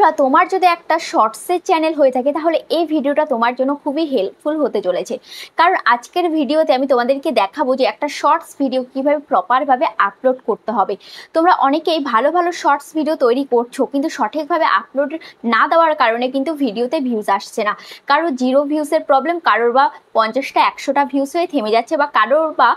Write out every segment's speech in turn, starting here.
বন্ধুরা, তোমার যদি একটা শর্টসের চ্যানেল হয়ে থাকে তাহলে এই ভিডিওটা তোমার জন্য খুবই হেল্পফুল হতে চলেছে। কারণ আজকের ভিডিওতে আমি তোমাদেরকে দেখাবো যে একটা শর্টস ভিডিও কিভাবে প্রপারভাবে আপলোড করতে হবে। তোমরা অনেকেই ভালো ভালো শর্টস ভিডিও তৈরি করছো, কিন্তু সঠিকভাবে আপলোড না দেওয়ার কারণে কিন্তু ভিডিওতে ভিউজ আসছে না। কারোর 0 ভিউসের প্রবলেম, কারোর বা 50টা 100টা ভিউস হয়ে থেমে যাচ্ছে, বা কারোর বা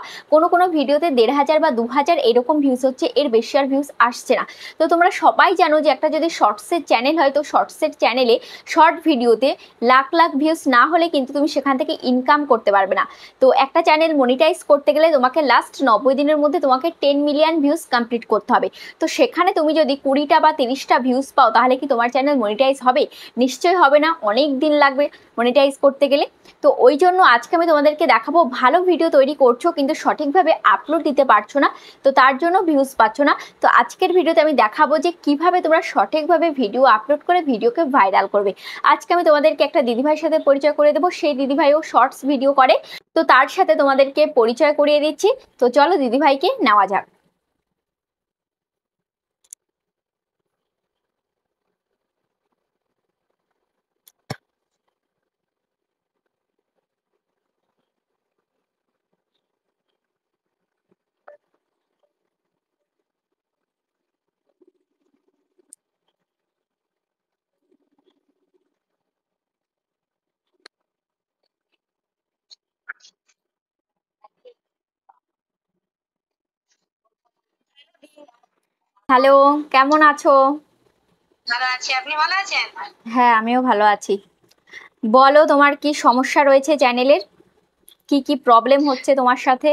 কোনো ভিডিওতে 1500 বা 2000 এরকম ভিউস হচ্ছে, এর বেশি আর ভিউস আসছে না। তো তোমরা সবাই জানো যে একটা যদি শর্টসের চ্যানেল হয়, তো শর্টসের চ্যানেলে শর্ট ভিডিওতে লাখ লাখ ভিউস না হলে কিন্তু তুমি সেখান থেকে ইনকাম করতে পারবে না। তো একটা চ্যানেল মনিটাইজ করতে গেলে তোমাকে লাস্ট 90 দিনের মধ্যে তোমাকে 10 মিলিয়ন ভিউস কমপ্লিট করতে হবে। তো সেখানে তুমি যদি 20টা বা 30টা ভিউস পাও, তাহলে কি তোমার চ্যানেল মনিটাইজ হবে? নিশ্চয়ই হবে না, অনেক দিন লাগবে মনিটাইজ করতে গেলে। তো ওই জন্য আজকে আমি তোমাদেরকে দেখাবো, ভালো ভিডিও তৈরি করছো কিন্তু সঠিকভাবে আপলোড দিতে পারছো না, তো তার জন্য ভিউজ পাচ্ছ না। তো আজকের ভিডিওতে আমি দেখাবো যে কিভাবে তোমরা সঠিকভাবে ভিডিও আপলোড করে ভিডিওকে ভাইরাল করবে। আজকে আমি তোমাদেরকে একটা দিদিভাইয়ের সাথে পরিচয় করে দেবো, সেই দিদিভাইও শর্টস ভিডিও করে, তো তার সাথে তোমাদেরকে পরিচয় করিয়ে দিচ্ছি। তো চলো দিদিভাইকে নেওয়া যাক। হ্যালো, কেমন আছো? ভালো আছি, আপনি ভালো আছেন? হ্যাঁ, আমিও ভালো আছি। বলো, তোমার কি সমস্যা রয়েছে চ্যানেলের? কি কি প্রবলেম হচ্ছে তোমার সাথে?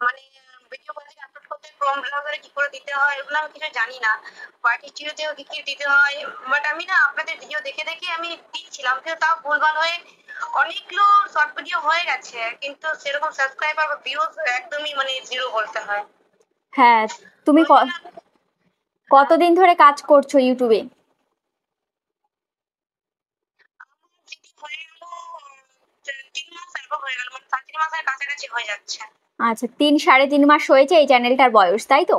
মানে ভিডিও কোয়ালিটি আপলোড করতে ক্রোম ব্রাউজারে কি করে দিতে হয় এগুলো আমি কিছু জানি না। হোয়াইট স্টুডিওতেও কি কি দিতে হয়, বাট আমি না আপনাদের ভিডিও দেখে দেখে আমি দিচ্ছিলাম, কিন্তু তাও ভুলভাল হয়ে অনেকগুলো শর্ট ভিডিও হয়ে গেছে, কিন্তু সেরকম সাবস্ক্রাইবার বা ভিউজ একদমই মানে জিরো বলতে হয়। হ্যাঁ, তুমি ওই জন্য কতদিন ধরে কাজ করছো ইউটিউবে? আমার দিদি হয়ে গেল 3 মাস এরকম হয়ে গেল, মানে 3.5 মাসের কাছাকাছি হয়ে যাচ্ছে। আচ্ছা, 3 সাড়ে 3 মাস হয়েছে এই চ্যানেলটার বয়স, তাই তো?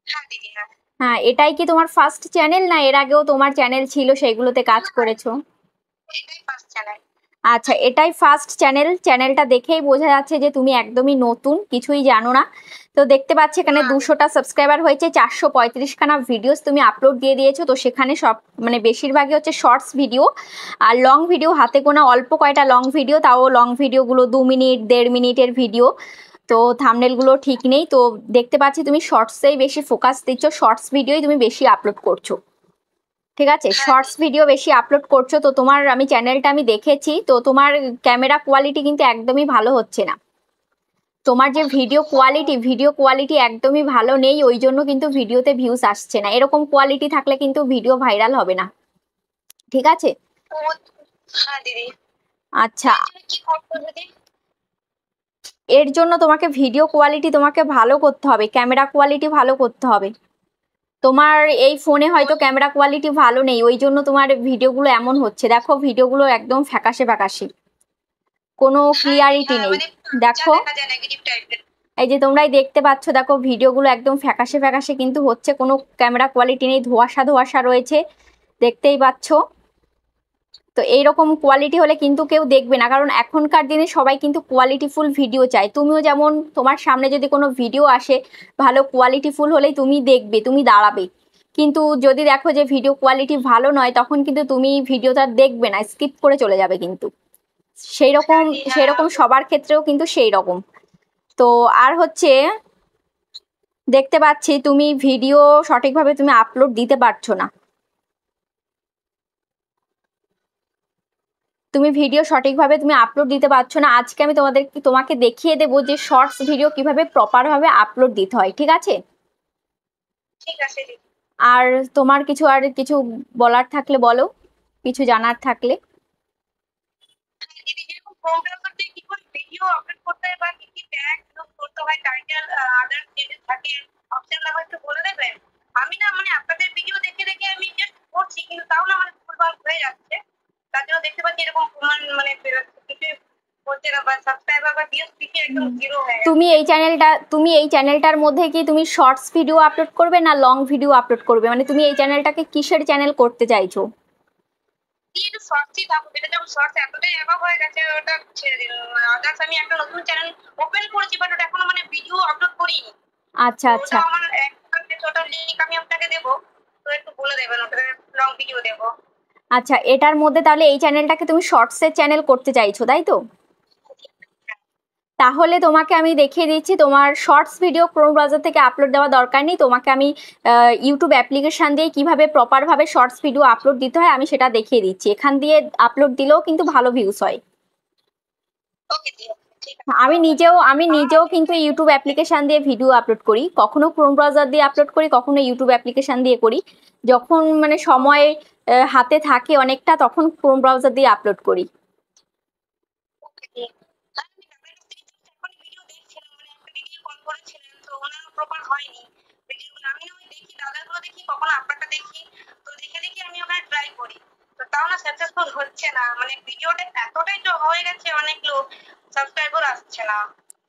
হ্যাঁ দিদি, হ্যাঁ। হ্যাঁ, এটাই কি তোমার ফার্স্ট চ্যানেল, না এর আগেও তোমার চ্যানেল ছিল সেগুলোতে কাজ করেছো? এটাই ফার্স্ট চ্যানেল। আচ্ছা, এটাই ফার্স্ট চ্যানেল। চ্যানেলটা দেখেই বোঝা যাচ্ছে যে তুমি একদমই নতুন, কিছুই জানো না। তো দেখতে পাচ্ছি এখানে 200টা সাবস্ক্রাইবার হয়েছে, 435খানা ভিডিওস তুমি আপলোড দিয়ে দিয়েছো। তো সেখানে সব মানে বেশিরভাগই হচ্ছে শর্টস ভিডিও, আর লং ভিডিও হাতে গোনা অল্প কয়টা লং ভিডিও, তাও লং ভিডিওগুলো 2 মিনিট 1.5 মিনিটের ভিডিও। তো থাম্বনেলগুলো ঠিক নেই। তো দেখতে পাচ্ছি তুমি শর্টসেই বেশি ফোকাস দিচ্ছ, শর্টস ভিডিওই তুমি বেশি আপলোড করছো। ঠিক আছে, শর্টস ভিডিও বেশি আপলোড করছো। তো তোমার আমি চ্যানেলটা আমি দেখেছি, তো তোমার ক্যামেরা কোয়ালিটি কিন্তু একদমই ভালো হচ্ছে না। তোমার যে ভিডিও কোয়ালিটি একদমই ভালো নেই, ওই জন্য কিন্তু ভিডিওতে ভিউজ আসছে না। এরকম কোয়ালিটি থাকলে কিন্তু ভিডিও ভাইরাল হবে না। ঠিক আছে। হ্যাঁ দিদি। আচ্ছা, কি করবো দিদি? এর জন্য তোমাকে ভিডিও কোয়ালিটি তোমাকে ভালো করতে হবে, ক্যামেরা কোয়ালিটি ভালো করতে হবে। তোমার এই ফোনে হয়তো ক্যামেরা কোয়ালিটি ভালো নেই, ওই জন্য তোমার ভিডিওগুলো এমন হচ্ছে। দেখো, ভিডিওগুলো একদম ফ্যাকাশে ফ্যাকাশে, কোনো ক্লিয়ারিটি নেই। দেখো, এই যে তোমরাই দেখতে পাচ্ছ, দেখো ভিডিওগুলো একদম ফ্যাকাশে ফ্যাকাশে কিন্তু হচ্ছে, কোনো ক্যামেরা কোয়ালিটি নেই, ধোঁয়াশা ধোঁয়াশা রয়েছে, দেখতেই পাচ্ছ। তো এইরকম কোয়ালিটি হলে কিন্তু কেউ দেখবে না, কারণ এখনকার দিনে সবাই কিন্তু কোয়ালিটিফুল ভিডিও চায়। তুমিও যেমন, তোমার সামনে যদি কোনো ভিডিও আসে ভালো কোয়ালিটিফুল হলেই তুমি দেখবে, তুমি দাঁড়াবে। কিন্তু যদি দেখো যে ভিডিও কোয়ালিটি ভালো নয়, তখন কিন্তু তুমি ভিডিওটা দেখবে না, স্কিপ করে চলে যাবে। কিন্তু সেই রকম সবার ক্ষেত্রেও কিন্তু সেই রকম। তো আর হচ্ছে, দেখতে পাচ্ছি তুমি ভিডিও সঠিকভাবে তুমি আপলোড দিতে পারছো না। তুমি ভিডিও সঠিকভাবে তুমি আপলোড দিতে পারছো না। আজকে আমি তোমাকে দেখিয়ে দেবো যে শর্টস ভিডিও কিভাবে প্রপার ভাবে আপলোড দিতে হয়। ঠিক আছে। ঠিক আছে দিদি। আর তোমার কিছু বলার থাকলে বলো, কিছু জানার থাকলে। দিদি, যেরকম ক্রোম ব্রাউজার দিয়ে কি করে ভিডিও আপলোড করতে হয় বা কি কি ট্যাগ ইউজ করতে হয়, টাইটেল আদার্স যদি থাকে অপশন নাম্বার একটু বলে দেবেন? আমি না মানে আপনাদের ভিডিও দেখে দেখে আমি জাস্ট করছি, কিন্তু তাও না মানে ভুলভাল হয়ে যাচ্ছে। তার জন্য দেখতে পাচ্ছি এরকম প্রমাণ মানে বেরোচ্ছে, কিছু হচ্ছে না, বা সাবস্ক্রাইবার বা ভিউজ কিছু একদম জিরো হয়ে গেছে। তুমি এই চ্যানেলটার মধ্যে কি তুমি শর্টস ভিডিও আপলোড করবে না লং ভিডিও আপলোড করবে, মানে তুমি এই চ্যানেলটাকে কিসের চ্যানেল করতে চাইছো? কিন্তু শর্টসই থাকুক, এটা যখন শর্টস এতটাই অ্যাভাব হয়ে গেছে ওটা ছেড়ে দিন। আদার্স আমি একটা নতুন চ্যানেল ওপেন করেছি, বাট ওটা এখনো মানে ভিডিও আপলোড করিনি। আচ্ছা আচ্ছা ওটা আমার ওটার লিংক আমি আপনাকে দেবো, তো একটু বলে দেবেন, ওটাতে লং ভিডিও দেবো। আচ্ছা, এটার মধ্যে তাহলে এই চ্যানেলটাকে তুমি শর্টসের চ্যানেল করতে চাইছো, তাই তো? তাহলে তোমাকে আমি দেখিয়ে দিচ্ছি, তোমার শর্টস ভিডিও ক্রোম ব্রাউজার থেকে আপলোড দেওয়া দরকার নেই। তোমাকে আমি ইউটিউব অ্যাপ্লিকেশান দিয়ে কিভাবে প্রপারভাবে শর্টস ভিডিও আপলোড দিতে হয় আমি সেটা দেখিয়ে দিচ্ছি। এখান দিয়ে আপলোড দিলেও কিন্তু ভালো ভিউজ হয়। ওকে ঠিক আছে। আমি নিজেও কিন্তু ইউটিউব অ্যাপ্লিকেশান দিয়ে ভিডিও আপলোড করি, কখনো ক্রোম ব্রাউজার দিয়ে আপলোড করি, কখনো ইউটিউব অ্যাপ্লিকেশান দিয়ে করি। যখন মানে সময় হাতে থাকে অনেকটা, তখন ক্রোম ব্রাউজার দিয়ে আপলোড করি। প্রপার হয়নি ভিডিওগুলো, আমি ওই দেখি দাদাগুলো দেখি, কখনো আপনারটা দেখি, তো দেখে দেখে আমি ওখানে ট্রাই করি, তো তাও না সাকসেসফুল হচ্ছে না। মানে ভিডিওটা এতটাই হয়ে গেছে, অনেক লোক সাবস্ক্রাইবার আসছে না।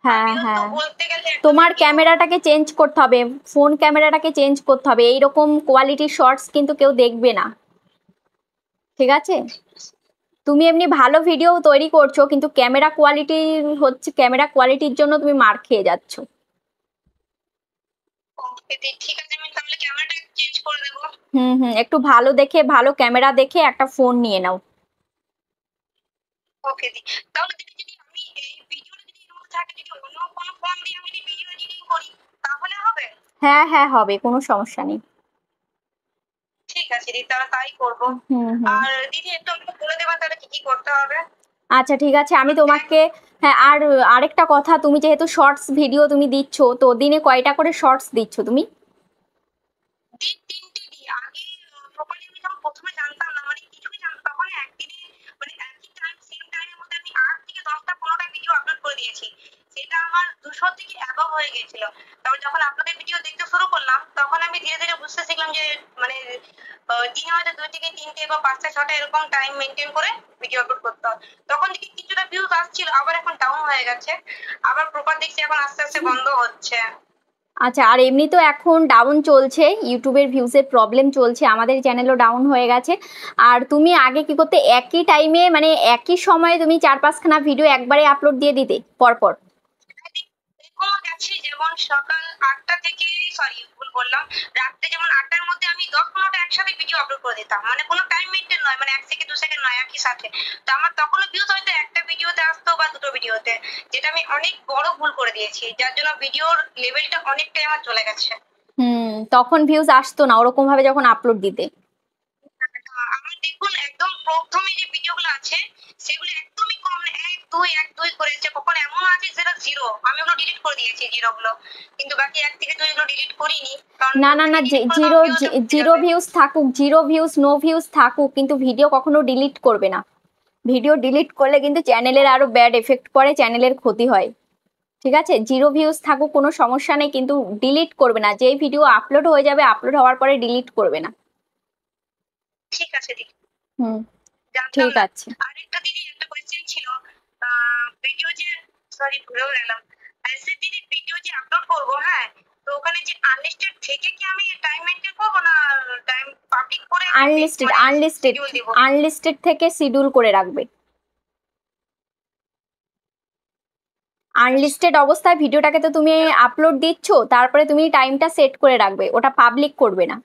হ্যাঁ হ্যাঁ, বলতে গেলে তোমার ক্যামেরাটাকে চেঞ্জ করতে হবে, ফোন ক্যামেরাটাকে চেঞ্জ করতে হবে। এইরকম কোয়ালিটির শর্টস কিন্তু কেউ দেখবে না, ঠিক আছে? তুমি এমনি ভালো ভিডিও তৈরি করছো, কিন্তু ক্যামেরা কোয়ালিটির জন্য তুমি মার খেয়ে যাচ্ছ। ঠিক আছে, আমি তাহলে ক্যামেরাটা চেঞ্জ করে দেবো। একটু ভালো দেখে, ভালো ক্যামেরা দেখে একটা ফোন নিয়ে নাও। ওকে দি, তাহলে যদি আমি এই ভিডিওটা যদি এর মধ্যে থাকে, যদি অন্য কোনো ফোন দিয়ে আমি ভিডিও এডিটিং করি তাহলে হবে? হ্যাঁ হ্যাঁ হবে, কোনো সমস্যা নেই। ঠিক আছে দিদি, তাহলে তাই করবো। আর দিদি একটু আমাকে বলে দেবেন তাহলে কি কি করতে হবে? আচ্ছা ঠিক আছে, আমি তোমাকে, হ্যাঁ, আর আরেকটা কথা, তুমি যেহেতু শর্টস ভিডিও তুমি দিচ্ছ, তো দিনে কয়টা করে শর্টস দিচ্ছ তুমি? দিন 3টে দিই। আগে প্রপারলি আমি যখন প্রথমে জানতাম না, মানে কিছুই জানতাম, তখন একদিনে মানে একই টাইম সেম টাইমের মধ্যে আমি 8 থেকে 10টা 15টা ভিডিও আপলোড করে দিয়েছি। সেটা আমার 200 থেকে অ্যাবভ হয়ে গেছিল। তারপর যখন আপনাদের ভিডিও দেখতে শুরু করলাম, তখন আমি ধীরে ধীরে বুঝতে শিখলাম যে মানে দিনে হয়তো 2 থেকে 3টে বা 5টা 6টা এরকম টাইম মেনটেন করে ভিডিও আপলোড করতে হয়। তখন দেখি কিছুটা ভিউজ আসছিল, আবার এখন ডাউন হয়ে গেছে, আবার প্রপার দেখছি এখন আস্তে আস্তে বন্ধ হচ্ছে। আচ্ছা, আর এমনি তো এখন ডাউন চলছে, ইউটিউবের ভিউজের প্রবলেম চলছে, আমাদের চ্যানেলও ডাউন হয়ে গেছে। আর তুমি আগে কি করতে, একই টাইমে মানে একই সময়ে তুমি 4-5খানা ভিডিও একবারে আপলোড দিয়ে দিতে পরপর? এরকমও গেছে, যেমন সকাল 8টা থেকে, সরি ভুল বললাম, রাত্রে যেমন 8টার মধ্যে আমি 10-15টা একসাথে ভিডিও আপলোড করে দিতাম, মানে কোনো টাইম মেনটেন নয়, মানে 1 সেকেন্ড 2 সেকেন্ড নয়, একই সাথে। তো আমার তখনও ভিউজ হয়তো একটা ভিডিওতে আসতো বা দুটো ভিডিওতে, যেটা আমি অনেক বড় ভুল করে দিয়েছি, যার জন্য ভিডিওর লেভেলটা অনেকটাই আমার চলে গেছে। তখন ভিউজ আসতো না ওরকম ভাবে যখন আপলোড দিতে। আমার দেখুন একদম প্রথমে যে ভিডিওগুলো আছে সেগুলো একদমই কম, 1-2 করেছে, কখন এমন আছে যেটা জিরো, আমি ওগুলো ডিলিট করে দিয়েছি জিরোগুলো, কিন্তু বাকি 1 থেকে 2 এগুলো ডিলিট করিনি। না না না, জিরো ভিউজ থাকুক, জিরো ভিউজ নো ভিউজ থাকুক, কিন্তু ভিডিও কখনো ডিলিট করবে না। ভিডিও ডিলিট করলে কিন্তু চ্যানেলের আরো ব্যাড এফেক্ট পড়ে, চ্যানেলের ক্ষতি হয়, ঠিক আছে? জিরো ভিউজ থাকুক কোনো সমস্যা নেই, কিন্তু ডিলিট করবে না। যেই ভিডিও আপলোড হয়ে যাবে, আপলোড হওয়ার পরে ডিলিট করবে না। ঠিক আছে দিদি। ঠিক আছে। আরেকটা দিদি একটা কোয়েশ্চেন ছিল, ভিডিও যে, সরি ভুলেও গেলাম, দিদি ভিডিও যে আপলোড করব, হ্যাঁ, তো ওখানে যে আনলিস্টেড থেকে কি আমি টাইম মেনটেন করব, না টাইম পাবলিক করে আনলিস্টেড থেকে শিডিউল করে রাখবে। আনলিস্টেড অবস্থায় ভিডিওটাকে তো তুমি আপলোড দিচ্ছ, তারপরে তুমি টাইমটা সেট করে রাখবে, ওটা পাবলিক করবে না।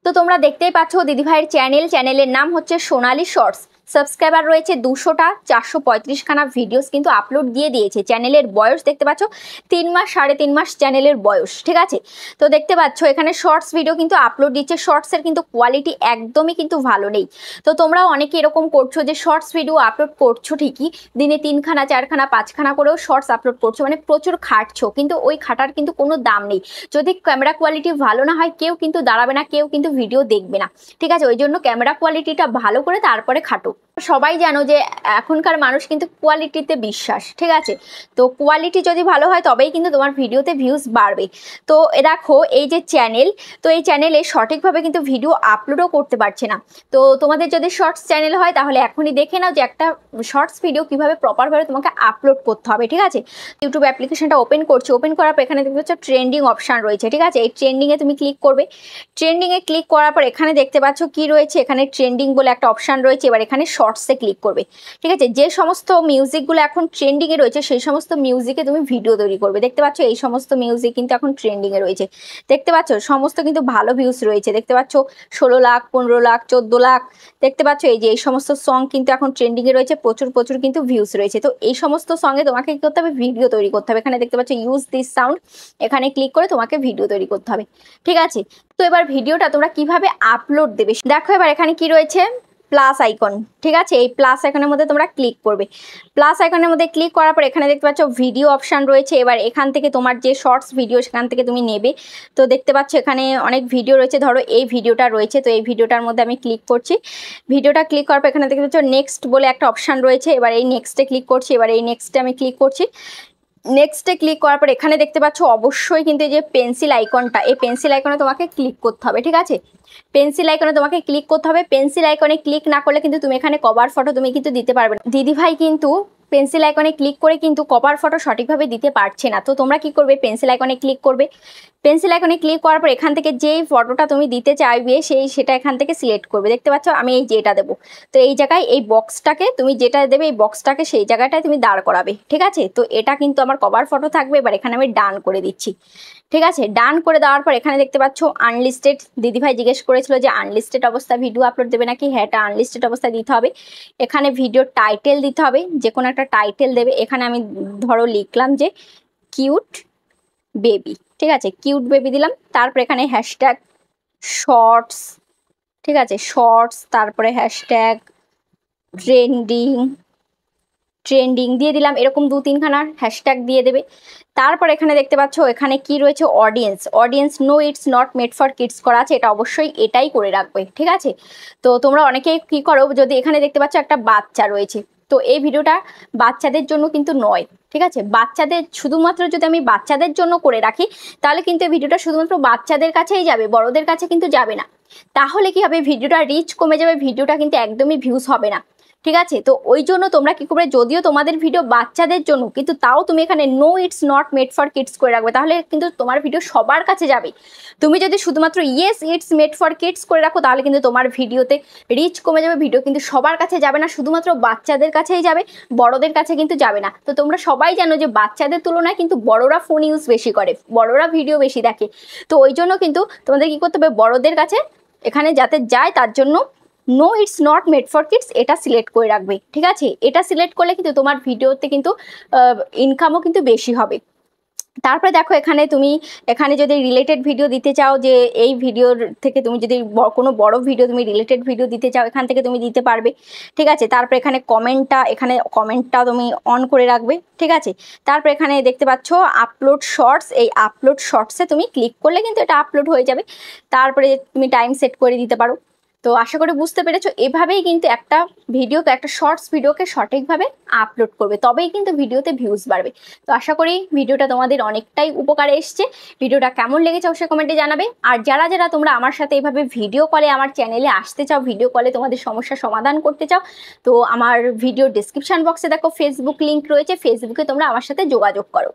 তো তোমরা দেখতেই পাচ্ছ দিদিভাইয়ের চ্যানেলের নাম হচ্ছে সোনালি শর্টস। সাবস্ক্রাইবার রয়েছে 200টা, 435খানা ভিডিওস কিন্তু আপলোড দিয়ে দিয়েছে। চ্যানেলের বয়স দেখতে পাচ্ছ 3 মাস 3.5 মাস চ্যানেলের বয়স, ঠিক আছে? তো দেখতে পাচ্ছ এখানে শর্টস ভিডিও কিন্তু আপলোড দিচ্ছে, শর্টসের কিন্তু কোয়ালিটি একদমই কিন্তু ভালো নেই। তো তোমরাও অনেকে এরকম করছো যে শর্টস ভিডিও আপলোড করছো ঠিকই, দিনে 3খানা 4খানা 5খানা করেও শর্টস আপলোড করছো, মানে প্রচুর খাটছো, কিন্তু ওই খাটার কিন্তু কোনো দাম নেই। যদি ক্যামেরা কোয়ালিটি ভালো না হয়, কেউ কিন্তু দাঁড়াবে না, কেউ কিন্তু ভিডিও দেখবে না, ঠিক আছে? ওই জন্য ক্যামেরা কোয়ালিটিটা ভালো করে তারপরে খাটো। সবাই জানো যে এখনকার মানুষ কিন্তু কোয়ালিটিতে বিশ্বাস, ঠিক আছে? তো কোয়ালিটি যদি ভালো হয় তবেই কিন্তু তোমার ভিডিওতে ভিউজ বাড়বে। তো দেখো এই যে চ্যানেল, তো এই চ্যানেলে সঠিকভাবে কিন্তু ভিডিও আপলোডও করতে পারছে না। তো তোমাদের যদি শর্টস চ্যানেল হয় তাহলে এখনই দেখে নাও যে একটা শর্টস ভিডিও কিভাবে প্রপারভাবে তোমাকে আপলোড করতে হবে, ঠিক আছে? ইউটিউব অ্যাপ্লিকেশনটা ওপেন করছি, ওপেন করার পর এখানে দেখতে পাচ্ছ ট্রেন্ডিং অপশান রয়েছে, ঠিক আছে? এই ট্রেন্ডিংয়ে তুমি ক্লিক করবে। ট্রেন্ডিংয়ে ক্লিক করার পর এখানে দেখতে পাচ্ছ কি রয়েছে, এখানে ট্রেন্ডিং বলে একটা অপশান রয়েছে। এবার এখানে শর্টসে ক্লিক করবে, ঠিক আছে? যে সমস্ত মিউজিকগুলো এখন ট্রেন্ডিংয়ে রয়েছে সেই সমস্ত মিউজিকে তুমি ভিডিও তৈরি করবে। দেখতে পাচ্ছ এই সমস্ত মিউজিক কিন্তু এখন ট্রেন্ডিংয়ে রয়েছে, দেখতে পাচ্ছ সমস্ত কিন্তু ভালো ভিউজ রয়েছে। দেখতে পাচ্ছ 16 লাখ, 15 লাখ, 14 লাখ, দেখতে পাচ্ছ এই যে এই সমস্ত সং কিন্তু এখন ট্রেন্ডিংয়ে রয়েছে, প্রচুর প্রচুর কিন্তু ভিউজ রয়েছে। তো এই সমস্ত সঙ্গে তোমাকে কি করতে হবে, ভিডিও তৈরি করতে হবে। এখানে দেখতে পাচ্ছ ইউজ দিস সাউন্ড, এখানে ক্লিক করে তোমাকে ভিডিও তৈরি করতে হবে, ঠিক আছে? তো এবার ভিডিওটা তোমরা কিভাবে আপলোড দেবে দেখো। এবার এখানে কি রয়েছে, প্লাস আইকন, ঠিক আছে? এই প্লাস আইকনের মধ্যে তোমরা ক্লিক করবে। প্লাস আইকনের মধ্যে ক্লিক করার পর এখানে দেখতে পাচ্ছ ভিডিও অপশান রয়েছে। এবার এখান থেকে তোমার যে শর্টস ভিডিও সেখান থেকে তুমি নেবে। তো দেখতে পাচ্ছ এখানে অনেক ভিডিও রয়েছে, ধরো এই ভিডিওটা রয়েছে, তো এই ভিডিওটার মধ্যে আমি ক্লিক করছি। ভিডিওটা ক্লিক করার পর এখানে দেখতে পাচ্ছ নেক্সট বলে একটা অপশান রয়েছে। এবার এই নেক্সটে ক্লিক করছি, এবার এই নেক্সটে আমি ক্লিক করছি। নেক্সটে ক্লিক করার পর এখানে দেখতে পাচ্ছ অবশ্যই কিন্তু এই যে পেন্সিল আইকনটা, এই পেন্সিল আইকনে তোমাকে ক্লিক করতে হবে, ঠিক আছে? পেন্সিল আইকনে তোমাকে ক্লিক করতে হবে। পেন্সিল আইকনে ক্লিক না করলে কিন্তু তুমি এখানে কভার ফটো তুমি কিন্তু দিতে পারবে না। দিদিভাই কিন্তু পেন্সিল আইকনে ক্লিক করে কিন্তু কভার ফটো সঠিকভাবে দিতে পারছে না। তো তোমরা কি করবে, পেন্সিল আইকনে ক্লিক করবে। পেন্সিল আইকনে ক্লিক করার পর এখান থেকে যেই ফটোটা তুমি দিতে চাইবে সেটা এখান থেকে সিলেক্ট করবে। দেখতে পাচ্ছ আমি এই যেটা দেবো, তো এই জায়গায় এই বক্সটাকে তুমি যেটা দেবে এই বক্সটাকে সেই জায়গাটায় তুমি দাঁড় করাবে, ঠিক আছে? তো এটা কিন্তু আমার কভার ফটো থাকবে। এবার এখানে আমি ডান করে দিচ্ছি, ঠিক আছে? ডান করে দেওয়ার পর এখানে দেখতে পাচ্ছ আনলিস্টেড, দিদিভাই জিজ্ঞেস করেছিল যে আনলিস্টেড অবস্থায় ভিডিও আপলোড দেবে নাকি। হ্যাঁ, এটা আনলিস্টেড অবস্থায় দিতে হবে। এখানে ভিডিও টাইটেল দিতে হবে, যে কোনো একটা টাইটেল দেবে। এখানে আমি ধরো লিখলাম যে কিউট বেবি, ঠিক আছে? কিউট বেবি দিলাম। তারপর এখানে হ্যাশট্যাগ শর্টস, ঠিক আছে? শর্টস, তারপরে হ্যাশট্যাগ ট্রেন্ডিং দিয়ে দিলাম। এরকম 2-3 খানা হ্যাশট্যাগ দিয়ে দেবে। তারপর এখানে দেখতে পাচ্ছ এখানে কি রয়েছে, audience no it's not made for kids করা আছে, এটা অবশ্যই এটাই করে রাখবে, ঠিক আছে? তো তোমরা অনেকেই কি করো, যদি এখানে দেখতে পাচ্ছ একটা বাচ্চা রয়েছে, তো এই ভিডিওটা বাচ্চাদের জন্য কিন্তু নয়, ঠিক আছে? বাচ্চাদের শুধুমাত্র যদি আমি বাচ্চাদের জন্য করে রাখি তাহলে কিন্তু এই ভিডিওটা শুধুমাত্র বাচ্চাদের কাছেই যাবে, বড়দের কাছে কিন্তু যাবে না। তাহলে কি হবে, ভিডিওটা রিচ কমে যাবে, ভিডিওটা কিন্তু একদমই ভিউজ হবে না, ঠিক আছে? তো ওই জন্য তোমরা কি করবে, যদিও তোমাদের ভিডিও বাচ্চাদের জন্য, কিন্তু তাও তুমি এখানে no it's not made for kids করে রাখবে, তাহলে কিন্তু তোমার ভিডিও সবার কাছে যাবে। তুমি যদি শুধুমাত্র yes it's made for kids করে রাখো তাহলে কিন্তু তোমার ভিডিওতে রিচ কমে যাবে, ভিডিও কিন্তু সবার কাছে যাবে না, শুধুমাত্র বাচ্চাদের কাছেই যাবে, বড়দের কাছে কিন্তু যাবে না। তো তোমরা সবাই জানো যে বাচ্চাদের তুলনায় কিন্তু বড়রা ফোন ইউজ বেশি করে, বড়রা ভিডিও বেশি দেখে। তো ওই জন্য কিন্তু তোমাদের কি করতে হবে, বড়দের কাছে এখানে যাতে যায় তার জন্য no it's not made for kids এটা সিলেক্ট করে রাখবে, ঠিক আছে? এটা সিলেক্ট করলে কিন্তু তোমার ভিডিওতে কিন্তু ইনকামও কিন্তু বেশি হবে। তারপরে দেখো এখানে তুমি এখানে যদি রিলেটেড ভিডিও দিতে চাও, যে এই ভিডিওর থেকে তুমি যদি কোনো বড় ভিডিও তুমি রিলেটেড ভিডিও দিতে চাও এখান থেকে তুমি দিতে পারবে, ঠিক আছে? তারপর এখানে কমেন্টটা তুমি অন করে রাখবে, ঠিক আছে? তারপর এখানে দেখতে পাচ্ছ আপলোড শর্টস, এই আপলোড শর্টসে তুমি ক্লিক করলে কিন্তু এটা আপলোড হয়ে যাবে। তারপরে তুমি টাইম সেট করে দিতে পারো। তো আশা করি বুঝতে পেরেছো, এভাবেই কিন্তু একটা শর্টস ভিডিওকে সঠিকভাবে আপলোড করবে, তবেই কিন্তু ভিডিওতে ভিউজ বাড়বে। তো আশা করি ভিডিওটা তোমাদের অনেকটাই উপকারে এসছে। ভিডিওটা কেমন লেগেছে অবশ্যই কমেন্টে জানাবে। আর যারা তোমরা আমার সাথে এভাবে ভিডিও কলে আমার চ্যানেলে আসতে চাও, ভিডিও কলে তোমাদের সমস্যার সমাধান করতে চাও, তো আমার ভিডিও ডেসক্রিপশন বক্সে দেখো ফেসবুক লিঙ্ক রয়েছে, ফেসবুকে তোমরা আমার সাথে যোগাযোগ করো।